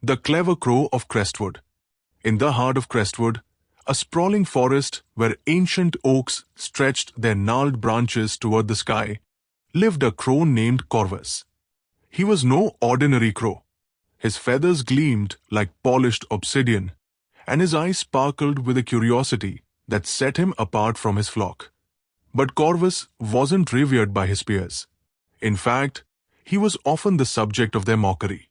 The clever crow of Crestwood. In the heart of Crestwood, a sprawling forest where ancient oaks stretched their gnarled branches toward the sky, lived a crow named Corvus. He was no ordinary crow. His feathers gleamed like polished obsidian, and his eyes sparkled with a curiosity that set him apart from his flock. But Corvus wasn't revered by his peers. In fact, he was often the subject of their mockery.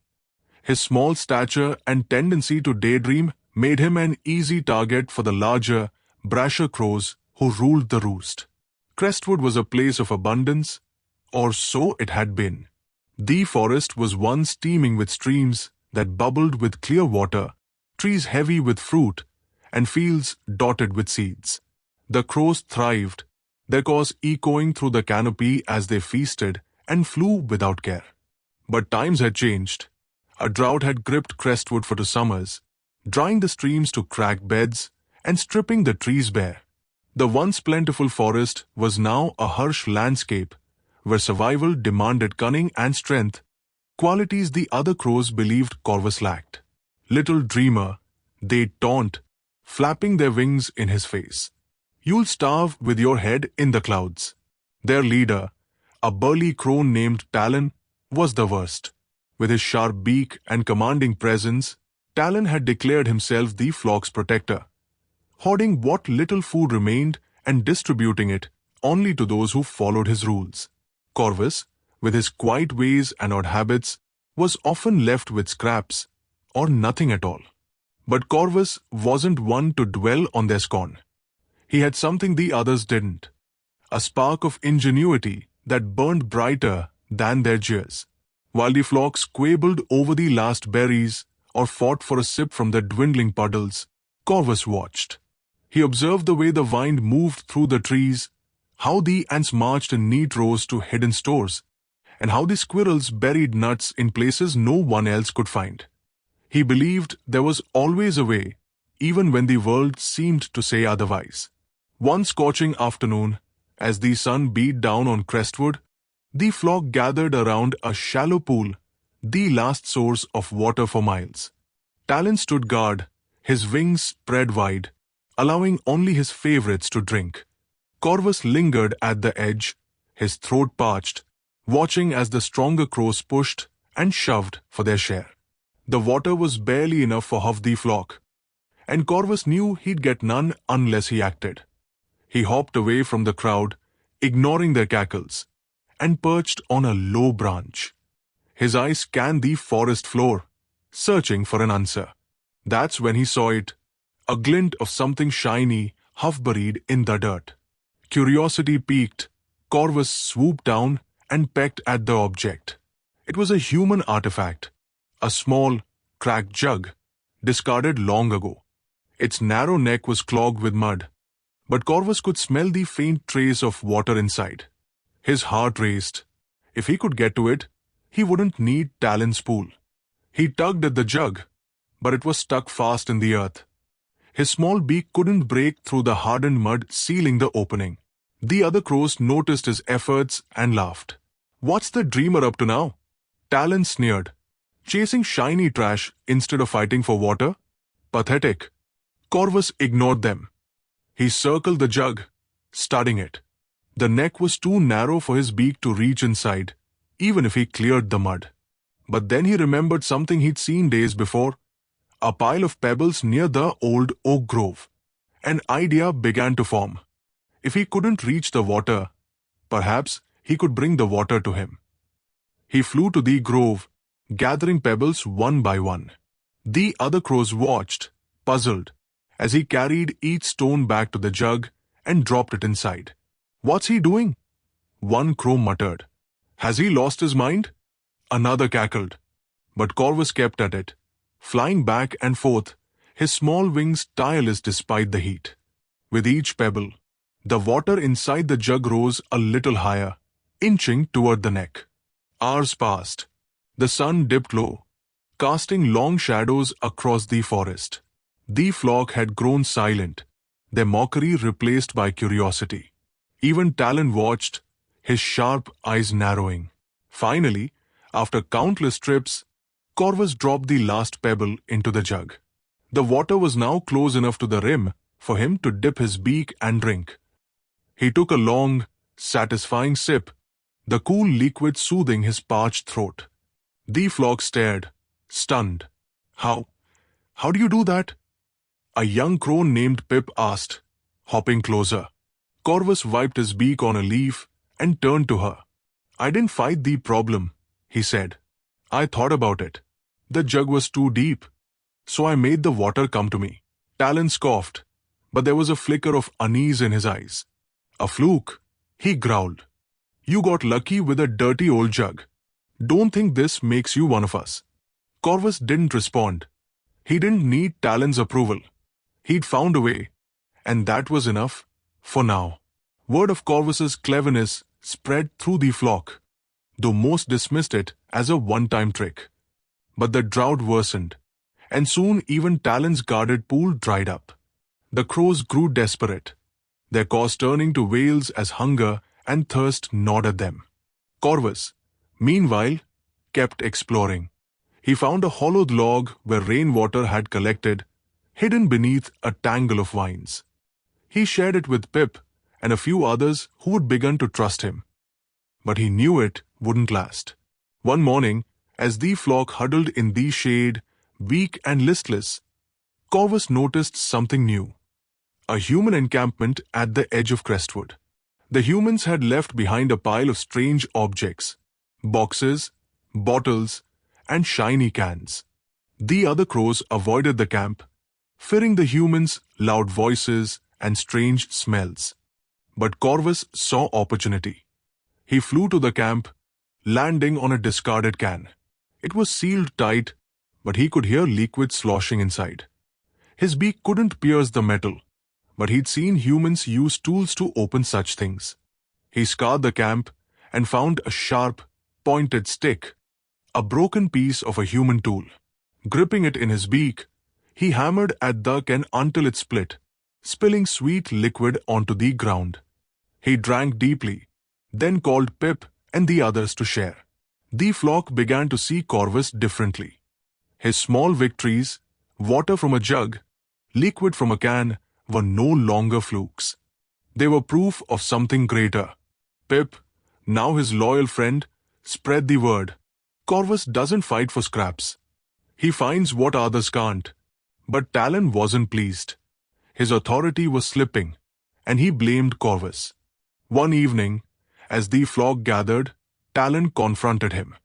His small stature and tendency to daydream made him an easy target for the larger, brasher crows who ruled the roost. Crestwood was a place of abundance, or so it had been. The forest was once teeming with streams that bubbled with clear water, trees heavy with fruit, and fields dotted with seeds. The crows thrived, their calls echoing through the canopy as they feasted and flew without care. But times had changed. A drought had gripped Crestwood for 2 summers, drying the streams to cracked beds and stripping the trees bare. The once plentiful forest was now a harsh landscape where survival demanded cunning and strength, qualities the other crows believed Corvus lacked. Little dreamer, they'd taunt, flapping their wings in his face. You'll starve with your head in the clouds. Their leader, a burly crow named Talon, was the worst. With his sharp beak and commanding presence, Talon had declared himself the flock's protector, hoarding what little food remained and distributing it only to those who followed his rules. Corvus, with his quiet ways and odd habits, was often left with scraps, or nothing at all. But Corvus wasn't one to dwell on their scorn. He had something the others didn't, a spark of ingenuity that burned brighter than their jeers. While the flock squabbled over the last berries or fought for a sip from the dwindling puddles, Corvus watched. He observed the way the wind moved through the trees, how the ants marched in neat rows to hidden stores, and how the squirrels buried nuts in places no one else could find. He believed there was always a way, even when the world seemed to say otherwise. One scorching afternoon, as the sun beat down on Crestwood, the flock gathered around a shallow pool, the last source of water for miles. Talon stood guard, his wings spread wide, allowing only his favorites to drink. Corvus lingered at the edge, his throat parched, watching as the stronger crows pushed and shoved for their share. The water was barely enough for half the flock, and Corvus knew he'd get none unless he acted. He hopped away from the crowd, ignoring their cackles, and perched on a low branch. His eyes scanned the forest floor, searching for an answer. That's when he saw it, a glint of something shiny, half-buried in the dirt. Curiosity piqued, Corvus swooped down and pecked at the object. It was a human artifact, a small, cracked jug, discarded long ago. Its narrow neck was clogged with mud, but Corvus could smell the faint trace of water inside. His heart raced. If he could get to it, he wouldn't need Talon's pool. He tugged at the jug, but it was stuck fast in the earth. His small beak couldn't break through the hardened mud sealing the opening. The other crows noticed his efforts and laughed. "What's the dreamer up to now?" Talon sneered. "Chasing shiny trash instead of fighting for water? Pathetic." Corvus ignored them. He circled the jug, studying it. The neck was too narrow for his beak to reach inside, even if he cleared the mud. But then he remembered something he'd seen days before, a pile of pebbles near the old oak grove. An idea began to form. If he couldn't reach the water, perhaps he could bring the water to him. He flew to the grove, gathering pebbles one by one. The other crows watched, puzzled, as he carried each stone back to the jug and dropped it inside. "What's he doing?" One crow muttered. "Has he lost his mind?" Another cackled. But Corvus kept at it, flying back and forth, his small wings tireless despite the heat. With each pebble, the water inside the jug rose a little higher, inching toward the neck. Hours passed. The sun dipped low, casting long shadows across the forest. The flock had grown silent, their mockery replaced by curiosity. Even Talon watched, his sharp eyes narrowing. Finally, after countless trips, Corvus dropped the last pebble into the jug. The water was now close enough to the rim for him to dip his beak and drink. He took a long, satisfying sip, the cool liquid soothing his parched throat. The flock stared, stunned. How do you do that? A young crow named Pip asked, hopping closer. Corvus wiped his beak on a leaf and turned to her. I didn't fight the problem, he said. I thought about it. The jug was too deep, so I made the water come to me. Talon scoffed, but there was a flicker of unease in his eyes. A fluke, he growled. You got lucky with a dirty old jug. Don't think this makes you one of us. Corvus didn't respond. He didn't need Talon's approval. He'd found a way, and that was enough for now. Word of Corvus's cleverness spread through the flock, though most dismissed it as a one-time trick. But the drought worsened, and soon even Talon's guarded pool dried up. The crows grew desperate, their cause turning to wails as hunger and thirst gnawed at them. Corvus, meanwhile, kept exploring. He found a hollowed log where rainwater had collected, hidden beneath a tangle of vines. He shared it with Pip and a few others who had begun to trust him. But he knew it wouldn't last. One morning, as the flock huddled in the shade, weak and listless, Corvus noticed something new. A human encampment at the edge of Crestwood. The humans had left behind a pile of strange objects, boxes, bottles, and shiny cans. The other crows avoided the camp, fearing the humans' loud voices and strange smells. But Corvus saw opportunity. He flew to the camp, landing on a discarded can. It was sealed tight, but he could hear liquid sloshing inside. His beak couldn't pierce the metal, but he'd seen humans use tools to open such things. He scoured the camp and found a sharp, pointed stick, a broken piece of a human tool. Gripping it in his beak, he hammered at the can until it split, spilling sweet liquid onto the ground. He drank deeply, then called Pip and the others to share. The flock began to see Corvus differently. His small victories, water from a jug, liquid from a can, were no longer flukes. They were proof of something greater. Pip, now his loyal friend, spread the word. Corvus doesn't fight for scraps. He finds what others can't. But Talon wasn't pleased. His authority was slipping, and he blamed Corvus. One evening, as the flock gathered, Talon confronted him.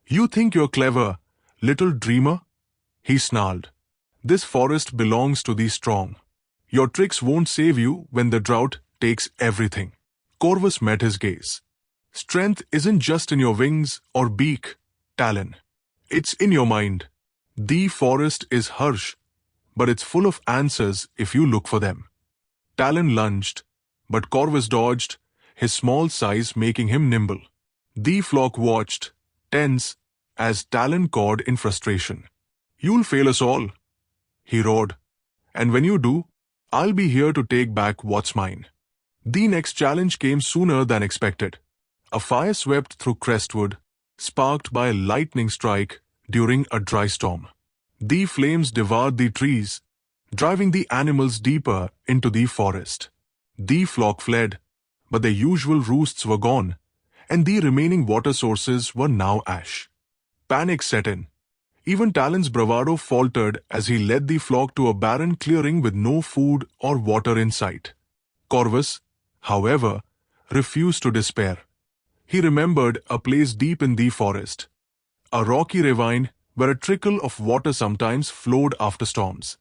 You think you're clever, little dreamer? He snarled. This forest belongs to the strong. Your tricks won't save you when the drought takes everything. Corvus met his gaze. Strength isn't just in your wings or beak, Talon. It's in your mind. The forest is harsh, but it's full of answers if you look for them. Talon lunged, but Corvus dodged, his small size making him nimble. The flock watched, tense, as Talon cawed in frustration. You'll fail us all, he roared. And when you do, I'll be here to take back what's mine. The next challenge came sooner than expected. A fire swept through Crestwood, sparked by a lightning strike during a dry storm. The flames devoured the trees, driving the animals deeper into the forest. The flock fled, but their usual roosts were gone, and the remaining water sources were now ash. Panic set in. Even Talon's bravado faltered as he led the flock to a barren clearing with no food or water in sight. Corvus, however, refused to despair. He remembered a place deep in the forest, a rocky ravine where a trickle of water sometimes flowed after storms.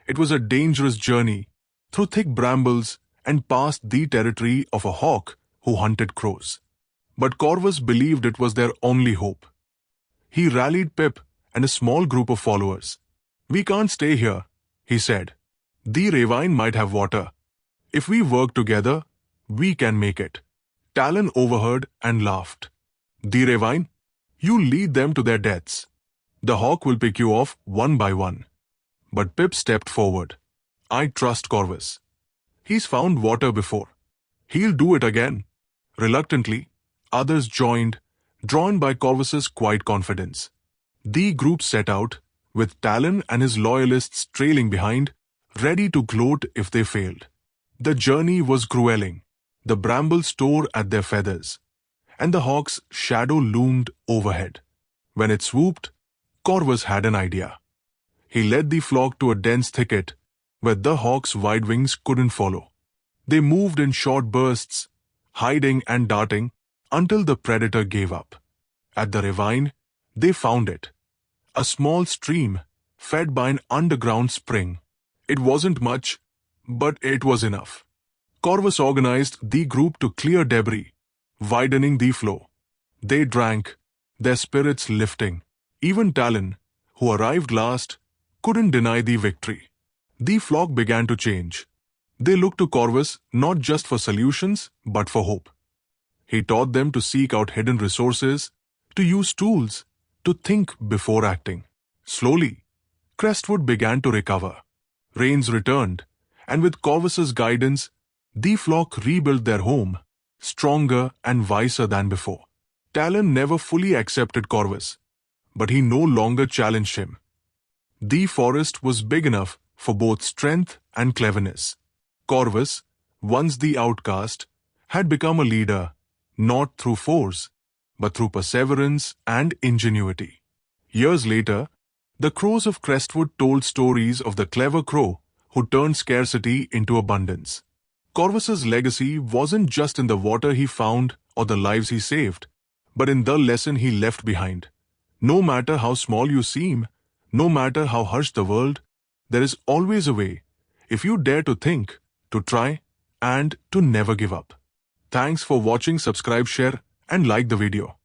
It was a dangerous journey, through thick brambles and past the territory of a hawk who hunted crows. But Corvus believed it was their only hope. He rallied Pip and a small group of followers. We can't stay here, he said. The ravine might have water. If we work together, we can make it. Talon overheard and laughed. The ravine? You lead them to their deaths. The hawk will pick you off one by one. But Pip stepped forward. I trust Corvus. He's found water before. He'll do it again. Reluctantly, others joined, drawn by Corvus's quiet confidence. The group set out, with Talon and his loyalists trailing behind, ready to gloat if they failed. The journey was grueling. The brambles tore at their feathers, and the hawk's shadow loomed overhead. When it swooped, Corvus had an idea. He led the flock to a dense thicket where the hawk's wide wings couldn't follow. They moved in short bursts, hiding and darting until the predator gave up. At the ravine, they found it. A small stream fed by an underground spring. It wasn't much, but it was enough. Corvus organized the group to clear debris, widening the flow. They drank, their spirits lifting. Even Talon, who arrived last, couldn't deny the victory. The flock began to change. They looked to Corvus not just for solutions, but for hope. He taught them to seek out hidden resources, to use tools, to think before acting. Slowly, Crestwood began to recover. Rains returned, and with Corvus's guidance, the flock rebuilt their home, stronger and wiser than before. Talon never fully accepted Corvus, but he no longer challenged him. The forest was big enough for both strength and cleverness. Corvus, once the outcast, had become a leader, not through force, but through perseverance and ingenuity. Years later, the crows of Crestwood told stories of the clever crow who turned scarcity into abundance. Corvus's legacy wasn't just in the water he found or the lives he saved, but in the lesson he left behind. No matter how small you seem, no matter how harsh the world, there is always a way, if you dare to think, to try, and to never give up. Thanks for watching. Subscribe, share, and like the video.